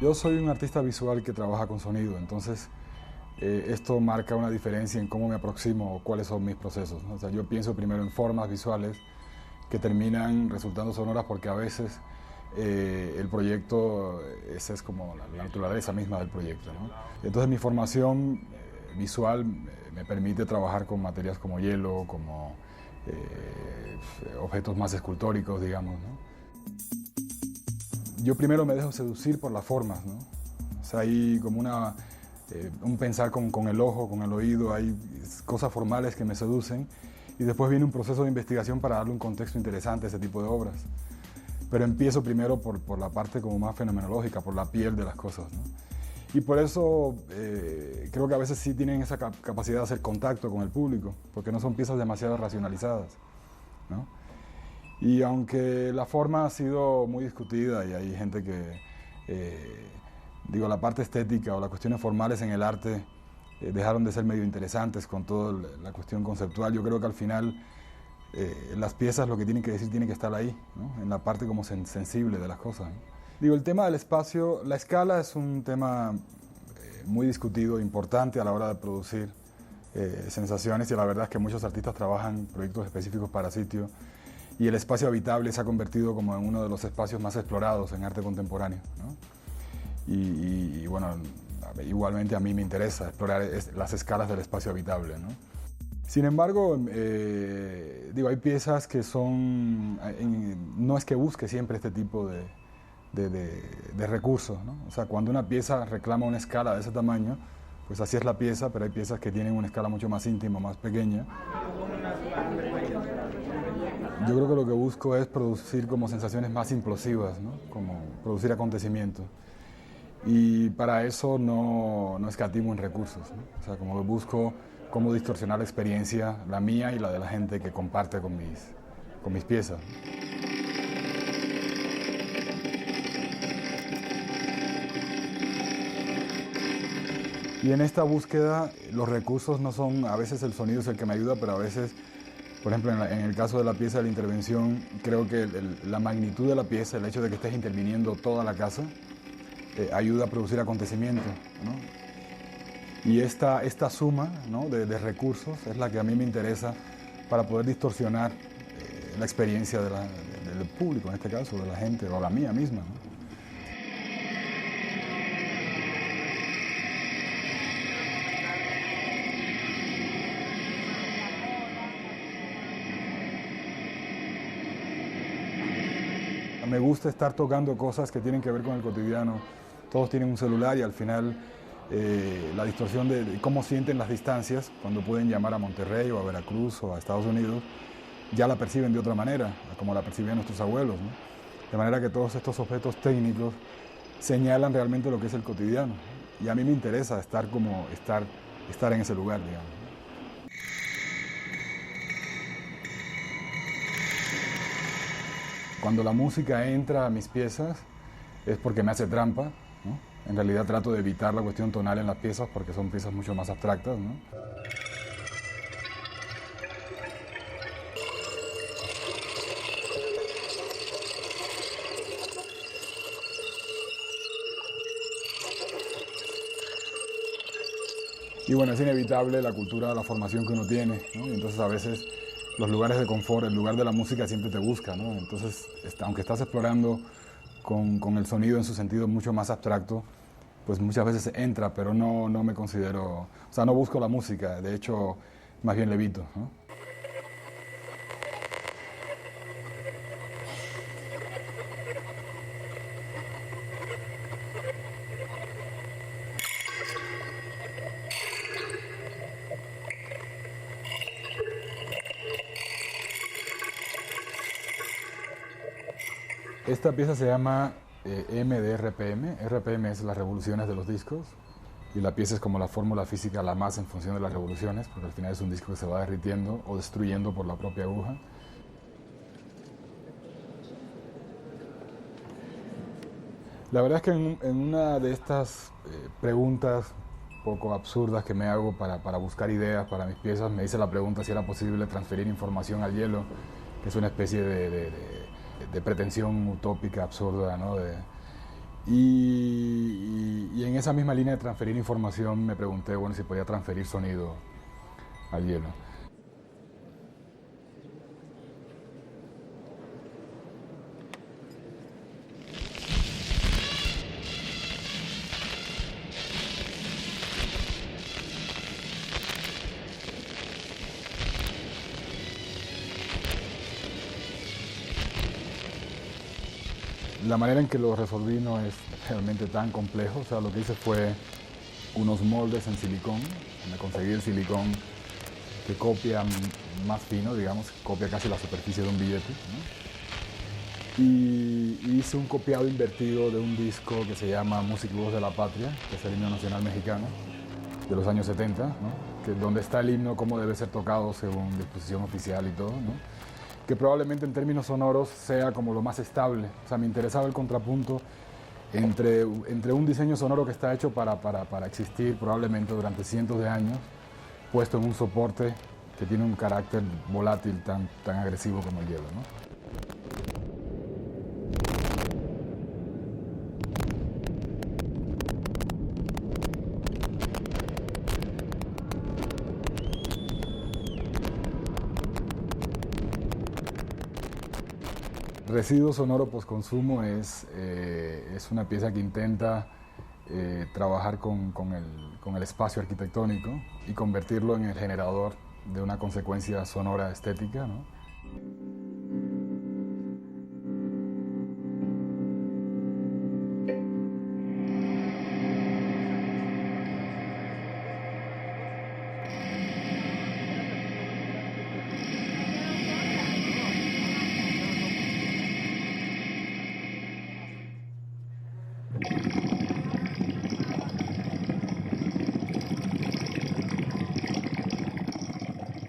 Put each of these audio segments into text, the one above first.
Yo soy un artista visual que trabaja con sonido, entonces esto marca una diferencia en cómo me aproximo o cuáles son mis procesos, ¿no? O sea, yo pienso primero en formas visuales que terminan resultando sonoras porque a veces el proyecto, esa es como la naturaleza misma del proyecto, ¿no? Entonces mi formación visual me permite trabajar con materias como hielo, como objetos más escultóricos, digamos, ¿no? Yo primero me dejo seducir por las formas, ¿no? O sea, hay como un pensar con el ojo, con el oído, hay cosas formales que me seducen y después viene un proceso de investigación para darle un contexto interesante a ese tipo de obras. Pero empiezo primero por la parte como más fenomenológica, por la piel de las cosas, ¿no? Y por eso creo que a veces sí tienen esa capacidad de hacer contacto con el público, porque no son piezas demasiado racionalizadas, ¿no? Y aunque la forma ha sido muy discutida y hay gente que, digo, la parte estética o las cuestiones formales en el arte dejaron de ser medio interesantes con toda la cuestión conceptual, yo creo que al final las piezas lo que tienen que decir tienen que estar ahí, ¿no? En la parte como sensible de las cosas, ¿no? Digo, el tema del espacio, la escala es un tema muy discutido, importante a la hora de producir sensaciones y la verdad es que muchos artistas trabajan proyectos específicos para sitio y el espacio habitable se ha convertido como en uno de los espacios más explorados en arte contemporáneo, ¿no? Y bueno, igualmente a mí me interesa explorar las escalas del espacio habitable, ¿no? Sin embargo, digo, hay piezas que son, no es que busque siempre este tipo de recursos, ¿no? O sea, cuando una pieza reclama una escala de ese tamaño, pues así es la pieza, pero hay piezas que tienen una escala mucho más íntima, más pequeña. Yo creo que lo que busco es producir como sensaciones más implosivas, ¿no? Como producir acontecimientos. Y para eso no escatimo en recursos, ¿no? O sea, como busco cómo distorsionar la experiencia, la mía y la de la gente que comparte con mis piezas. Y en esta búsqueda los recursos no son, a veces el sonido es el que me ayuda, pero a veces, por ejemplo, en el caso de la pieza de la intervención, creo que la magnitud de la pieza, el hecho de que estés interviniendo toda la casa, ayuda a producir acontecimientos, ¿no? Y esta suma, ¿no?, de recursos es la que a mí me interesa para poder distorsionar la experiencia del público, en este caso, de la gente, o la mía misma, ¿no? Me gusta estar tocando cosas que tienen que ver con el cotidiano. Todos tienen un celular y al final la distorsión de cómo sienten las distancias cuando pueden llamar a Monterrey o a Veracruz o a Estados Unidos, ya la perciben de otra manera, como la percibían nuestros abuelos, ¿no? De manera que todos estos objetos técnicos señalan realmente lo que es el cotidiano. Y a mí me interesa estar en ese lugar, digamos. Cuando la música entra a mis piezas es porque me hace trampa, ¿no? En realidad trato de evitar la cuestión tonal en las piezas porque son piezas mucho más abstractas, ¿no? Y bueno, es inevitable la cultura, la formación que uno tiene, ¿no? Y entonces a veces los lugares de confort, el lugar de la música siempre te busca, ¿no? Entonces, aunque estás explorando con el sonido en su sentido mucho más abstracto, pues muchas veces entra, pero no me considero, o sea, no busco la música, de hecho, más bien levito, ¿no? Esta pieza se llama M de RPM. RPM es las revoluciones de los discos y la pieza es como la fórmula física, la masa en función de las revoluciones, porque al final es un disco que se va derritiendo o destruyendo por la propia aguja. La verdad es que en una de estas preguntas poco absurdas que me hago para buscar ideas para mis piezas, me hice la pregunta si era posible transferir información al hielo, que es una especie de pretensión utópica, absurda, ¿no? Y en esa misma línea de transferir información me pregunté, bueno, si podía transferir sonido al hielo. La manera en que lo resolví no es realmente tan complejo, o sea, lo que hice fue unos moldes en silicón, me conseguí el silicón que copia más fino, digamos, copia casi la superficie de un billete, ¿no? Y hice un copiado invertido de un disco que se llama Música y Voz de la Patria, que es el himno nacional mexicano de los años 70, ¿no? Que donde está el himno, cómo debe ser tocado según disposición oficial y todo, ¿no? Que probablemente en términos sonoros sea como lo más estable. O sea, me interesaba el contrapunto entre un diseño sonoro que está hecho para existir probablemente durante cientos de años, puesto en un soporte que tiene un carácter volátil tan agresivo como el hielo, ¿no? Residuo sonoro postconsumo es una pieza que intenta trabajar con el espacio arquitectónico y convertirlo en el generador de una consecuencia sonora estética, ¿no?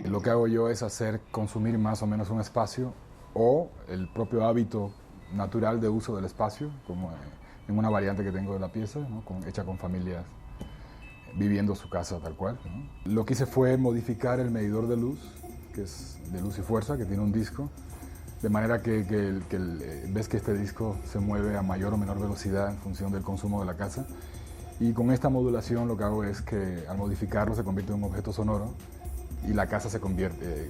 Lo que hago yo es hacer consumir más o menos un espacio o el propio hábito natural de uso del espacio, como en una variante que tengo de la pieza, ¿no? Hecha con familias viviendo su casa tal cual, ¿no? Lo que hice fue modificar el medidor de luz, que es de luz y fuerza, que tiene un disco, de manera que ves que este disco se mueve a mayor o menor velocidad en función del consumo de la casa. Y con esta modulación lo que hago es que al modificarlo se convierte en un objeto sonoro y la casa se convierte,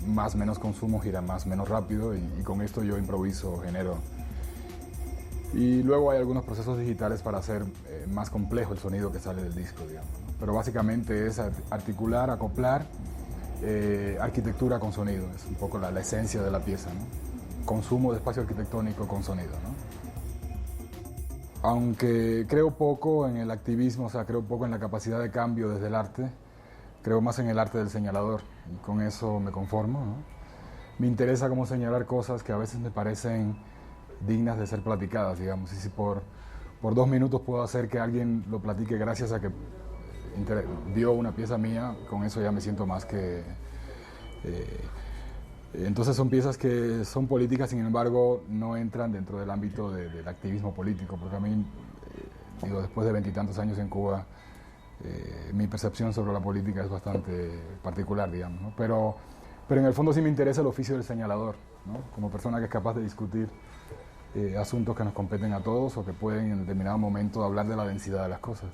más menos consumo, gira más menos rápido y con esto yo improviso, genero. Y luego hay algunos procesos digitales para hacer más complejo el sonido que sale del disco, digamos, ¿no? Pero básicamente es articular, acoplar arquitectura con sonido, es un poco la esencia de la pieza, ¿no? Consumo de espacio arquitectónico con sonido, ¿no? Aunque creo poco en el activismo, o sea, creo poco en la capacidad de cambio desde el arte, creo más en el arte del señalador y con eso me conformo, ¿no? Me interesa cómo señalar cosas que a veces me parecen dignas de ser platicadas, digamos, y si por 2 minutos puedo hacer que alguien lo platique gracias a que vio una pieza mía, con eso ya me siento más que... entonces son piezas que son políticas, sin embargo no entran dentro del ámbito del activismo político, porque a mí, digo, después de 20 y tantos años en Cuba, mi percepción sobre la política es bastante particular, digamos, ¿no? Pero en el fondo sí me interesa el oficio del señalador, ¿no? Como persona que es capaz de discutir asuntos que nos competen a todos o que pueden en determinado momento hablar de la densidad de las cosas.